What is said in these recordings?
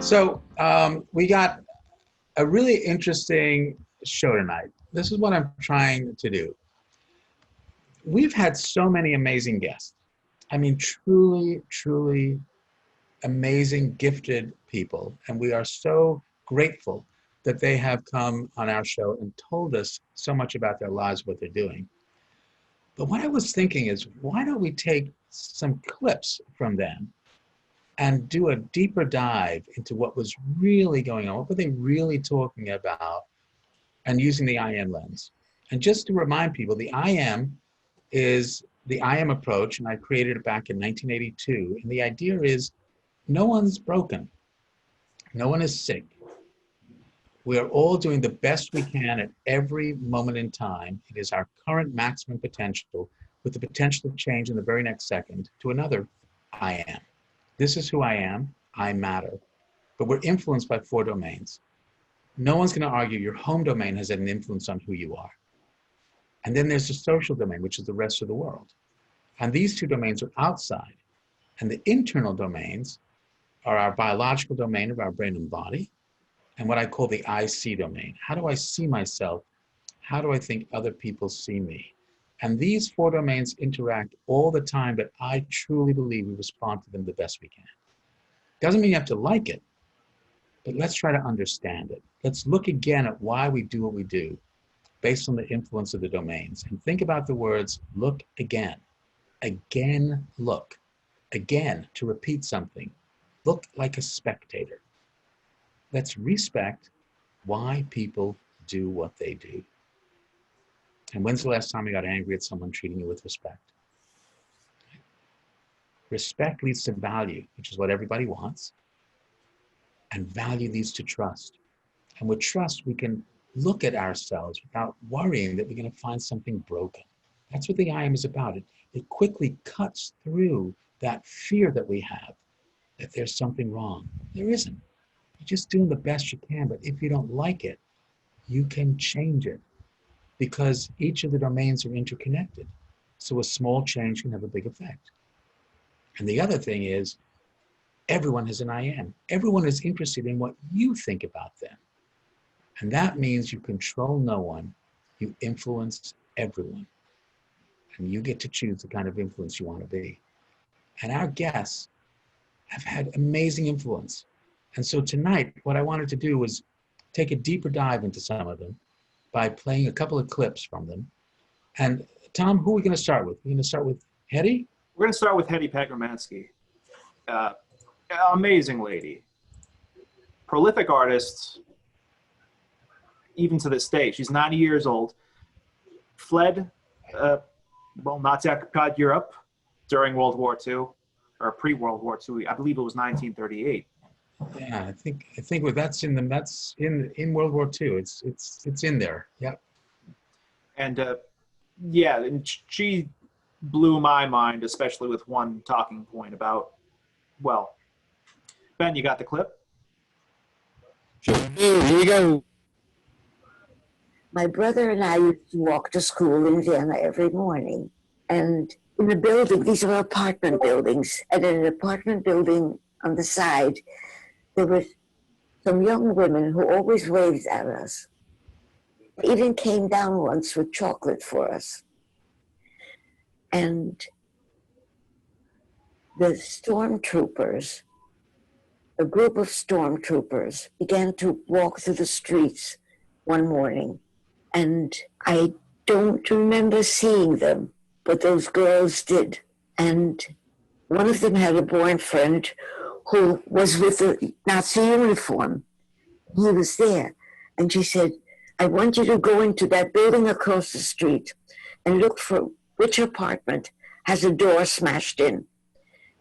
So we got a really interesting show tonight. This is what I'm trying to do. We've had so many amazing guests. I mean, truly, truly amazing, gifted people. And we are so grateful that they have come on our show and told us so much about their lives, what they're doing. But what I was thinking is, why don't we take some clips from them and do a deeper dive into what was really going on? What were they really talking about? And using the I am lens. And just to remind people, the I am is the I am approach, and I created it back in 1982. And the idea is no one's broken. No one is sick. We are all doing the best we can at every moment in time. It is our current maximum potential with the potential to change in the very next second to another I am. This is who I am. I matter. But we're influenced by 4 domains. No one's going to argue your home domain has an influence on who you are. And then there's the social domain, which is the rest of the world. And these 2 domains are outside. And the internal domains are our biological domain of our brain and body, and what I call the I see domain. How do I see myself? How do I think other people see me? And these 4 domains interact all the time, but I truly believe we respond to them the best we can. Doesn't mean you have to like it, but let's try to understand it. Let's look again at why we do what we do based on the influence of the domains. And think about the words, look again, look, again, to repeat something. Look like a spectator. Let's respect why people do what they do. And when's the last time you got angry at someone treating you with respect? Respect leads to value, which is what everybody wants. And value leads to trust. And with trust, we can look at ourselves without worrying that we're going to find something broken. That's what the I am is about. It quickly cuts through that fear that we have that there's something wrong. There isn't. You're just doing the best you can, but if you don't like it, you can change it because each of the domains are interconnected. So a small change can have a big effect. And the other thing is, everyone has an I am. Everyone is interested in what you think about them. And that means you control no one, you influence everyone. And you get to choose the kind of influence you want to be. And our guests have had amazing influence. And so tonight, what I wanted to do was take a deeper dive into some of them by playing a couple of clips from them. And Tom, who are we going to start with? We're going to start with Hedy? We're going to start with Hedy Pagremanski. Amazing lady. Prolific artist, even to this day. She's 90 years old. Fled, Nazi-occupied Europe during World War II, or pre-World War II. I believe it was 1938. Yeah, I think that's in World War II. It's in there. Yep. And yeah, and she blew my mind, especially with one talking point about, well, Ben, you got the clip? Sure. Here you go. My brother and I used to walk to school in Vienna every morning. And in the building, these are apartment buildings, and in an apartment building on the side, there were some young women who always waved at us. Even came down once with chocolate for us. And the stormtroopers, a group of stormtroopers, began to walk through the streets one morning. And I don't remember seeing them, but those girls did. And one of them had a boyfriend who was with a Nazi uniform. He was there. And she said, I want you to go into that building across the street and look for which apartment has a door smashed in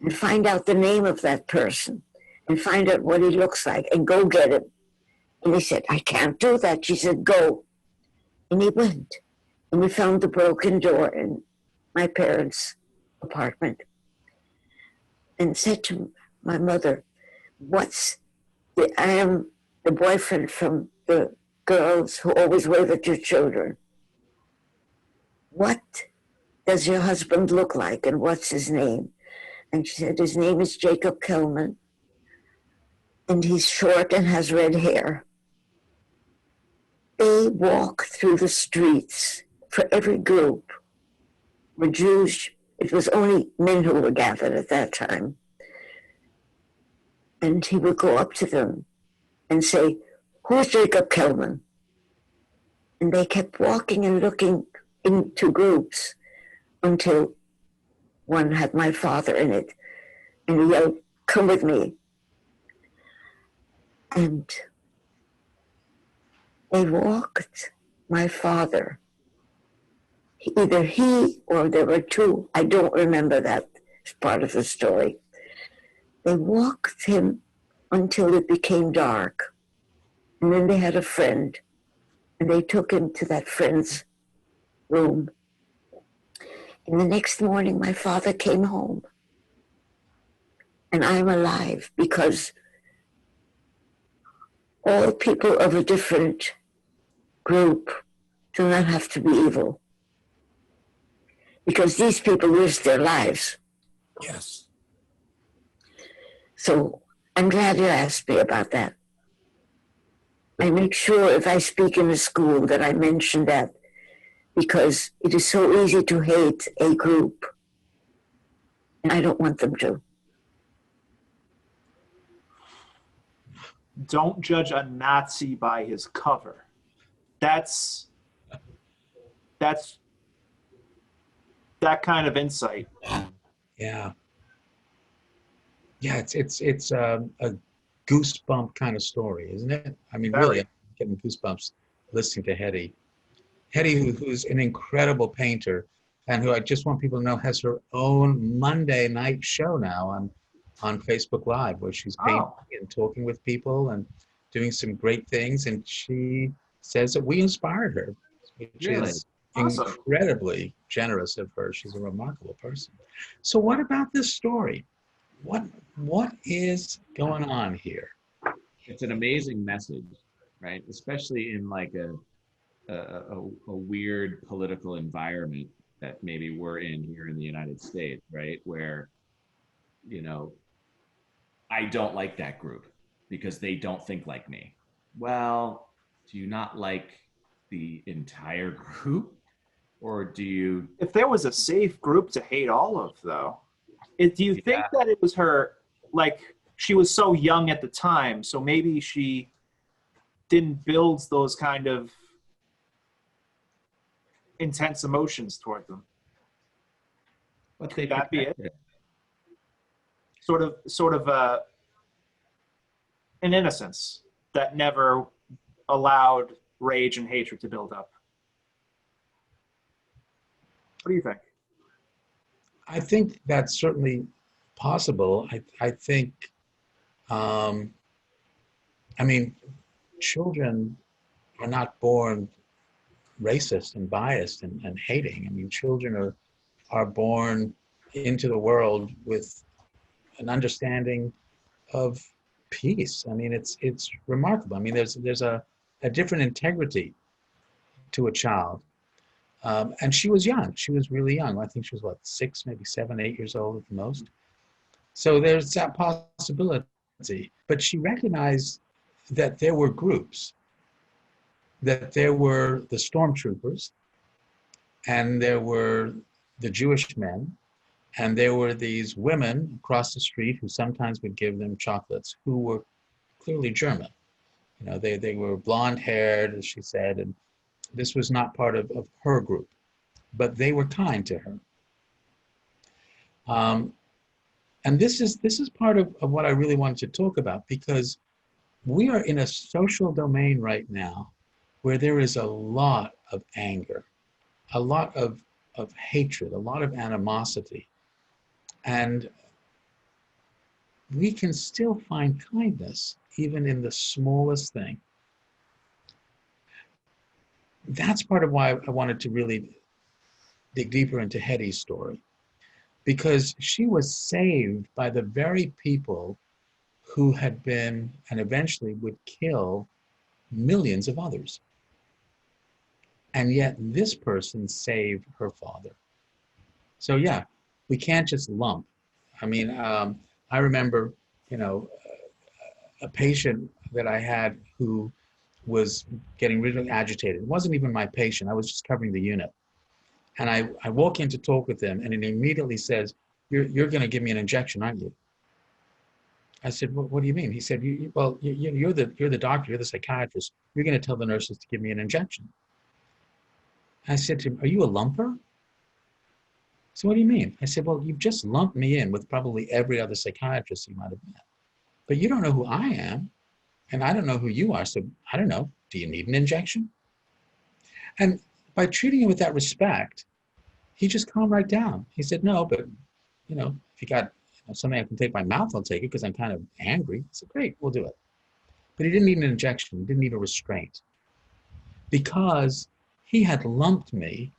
and find out the name of that person and find out what he looks like and go get him. And he said, I can't do that. She said, go. And he went. And we found the broken door in my parents' apartment and said to my mother, I am the boyfriend from the girls who always wave at your children. What does your husband look like and what's his name? And she said, his name is Jacob Kellman. and he's short and has red hair. They walk through the streets for every group. Were Jews, it was only men who were gathered at that time. And he would go up to them and say, "Who's Jacob Kellman?" And they kept walking and looking into groups until one had my father in it. And he yelled, "Come with me." And they walked my father. Either he or there were two, I don't remember that part of the story. They walked him until it became dark. And then they had a friend, and they took him to that friend's room. And the next morning, my father came home. And I'm alive because all people of a different group do not have to be evil. Because these people risk their lives. Yes. So I'm glad you asked me about that. I make sure if I speak in a school that I mention that, because it is so easy to hate a group. And I don't want them to. Don't judge a Nazi by his cover. That's that kind of insight. Yeah. Yeah, it's a goosebump kind of story, isn't it? I mean, really, I'm getting goosebumps listening to Hedy. Hedy, who's an incredible painter, and who I just want people to know has her own Monday night show now on Facebook Live, where she's painting and talking with people and doing some great things. And she says that we inspired her, which is incredibly generous of her. She's a remarkable person. So what about this story? What is going on here? It's an amazing message, right? Especially in like a weird political environment that maybe we're in here in the United States, right? Where, you know, I don't like that group because they don't think like me. Well, do you not like the entire group? Or do you... If there was a safe group to hate all of, though, do you think that it was her, like, she was so young at the time, so maybe she didn't build those kind of intense emotions toward them? But they Could that be it? protected. Sort of an innocence that never allowed rage and hatred to build up. What do you think? I think that's certainly possible. I think, I mean, children are not born racist and biased and hating. I mean, children are born into the world with an understanding of peace. I mean, it's remarkable. I mean, there's a different integrity to a child. And she was young. She was really young. I think she was, what, 6, maybe 7, 8 years old at the most. So there's that possibility. But she recognized that there were groups, that there were the Stormtroopers, and there were the Jewish men, and there were these women across the street who sometimes would give them chocolates, who were clearly German. You know, they were blonde-haired, as she said, and this was not part of her group, but they were kind to her. And this is part of what I really wanted to talk about, because we are in a social domain right now where there is a lot of anger, a lot of hatred, a lot of animosity. And we can still find kindness even in the smallest thing. That's part of why I wanted to really dig deeper into Hedy's story, because she was saved by the very people who had been and eventually would kill millions of others. And yet this person saved her father. So yeah, we can't just lump. I mean, I remember, you know, a patient that I had who was getting really agitated. It wasn't even my patient. I was just covering the unit. And I walk in to talk with him, and he immediately says, you're going to give me an injection, aren't you? I said, what do you mean? He said, you're the doctor, you're the psychiatrist. You're going to tell the nurses to give me an injection. I said to him, are you a lumper? So what do you mean? I said, well, you've just lumped me in with probably every other psychiatrist you might have met. But you don't know who I am, and I don't know who you are, so I don't know. Do you need an injection? And by treating him with that respect, he just calmed right down. He said, no, but, if you got something I can take by mouth, I'll take it because I'm kind of angry. I said, great, we'll do it. But he didn't need an injection. He didn't need a restraint because he had lumped me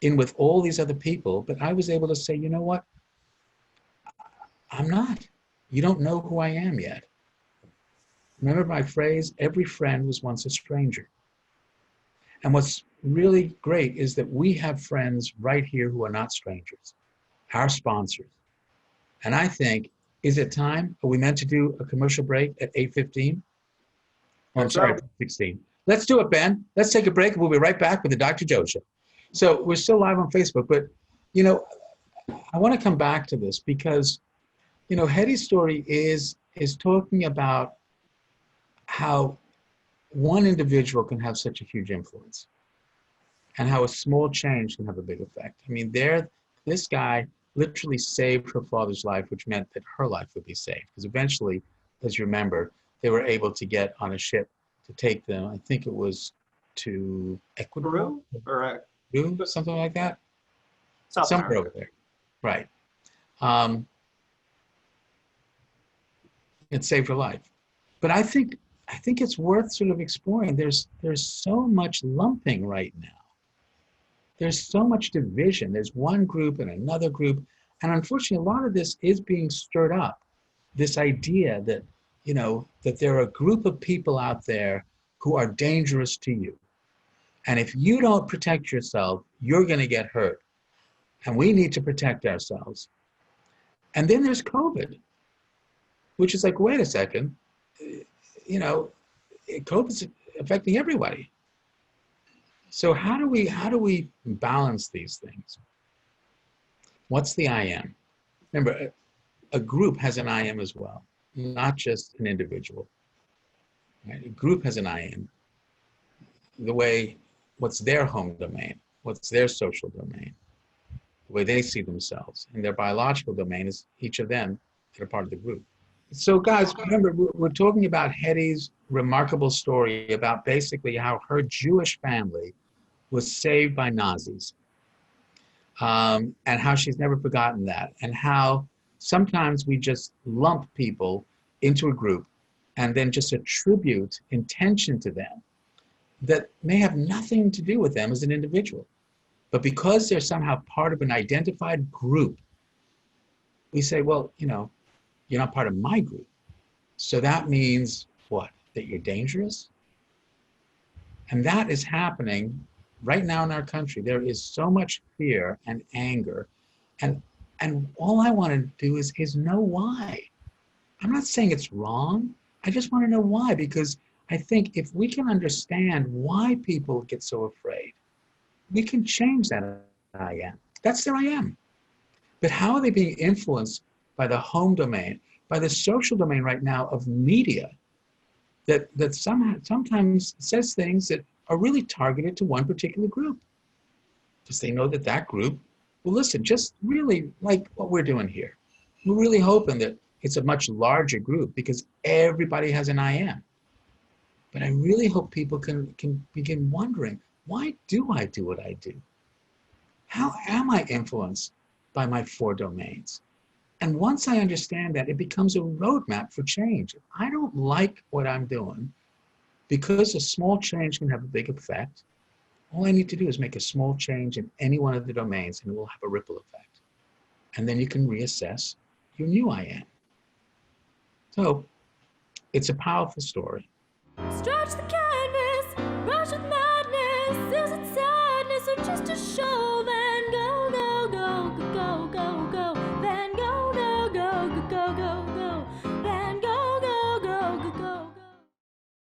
in with all these other people, but I was able to say, you know what? I'm not. You don't know who I am yet. Remember my phrase, every friend was once a stranger. And what's really great is that we have friends right here who are not strangers, our sponsors. And I think, is it time? Are we meant to do a commercial break at 8:15? Oh, I'm sorry, 16. Let's do it, Ben. Let's take a break. We'll be right back with the Dr. Joe Show. So we're still live on Facebook, but, I want to come back to this because, Hedy's story is talking about how one individual can have such a huge influence and how a small change can have a big effect. I mean, this guy literally saved her father's life, which meant that her life would be saved. Because eventually, as you remember, they were able to get on a ship to take them, I think it was to Ecuador? Peru, something like that? Somewhere over there. Right. It saved her life. But I think it's worth sort of exploring. There's so much lumping right now. There's so much division. There's one group and another group. And unfortunately, a lot of this is being stirred up. This idea that, that there are a group of people out there who are dangerous to you. And if you don't protect yourself, you're going to get hurt. And we need to protect ourselves. And then there's COVID, which is like, wait a second, COVID's affecting everybody. So how do we balance these things? What's the IM? Remember, a group has an IM as well, not just an individual. Right? A group has an IM. What's their home domain? What's their social domain? The way they see themselves. And their biological domain is each of them that are part of the group. So guys, remember, we're talking about Hedy's remarkable story about basically how her Jewish family was saved by Nazis, and how she's never forgotten that, and how sometimes we just lump people into a group and then just attribute intention to them that may have nothing to do with them as an individual. But because they're somehow part of an identified group, we say, well, you're not part of my group. So that means what? That you're dangerous? And that is happening right now in our country. There is so much fear and anger. And all I want to do is know why. I'm not saying it's wrong. I just want to know why, because I think if we can understand why people get so afraid, we can change that I am. That's their I am. But how are they being influenced by the home domain, by the social domain right now of media that sometimes says things that are really targeted to one particular group? Because they know that group will listen, just really like what we're doing here. We're really hoping that it's a much larger group because everybody has an I am. But I really hope people can begin wondering, why do I do what I do? How am I influenced by my 4 domains? And once I understand that, it becomes a roadmap for change. If I don't like what I'm doing, because a small change can have a big effect, all I need to do is make a small change in any one of the domains and it will have a ripple effect. And then you can reassess your new I am. So it's a powerful story. Stretch the canvas, rush with madness. Is it sadness or just a show?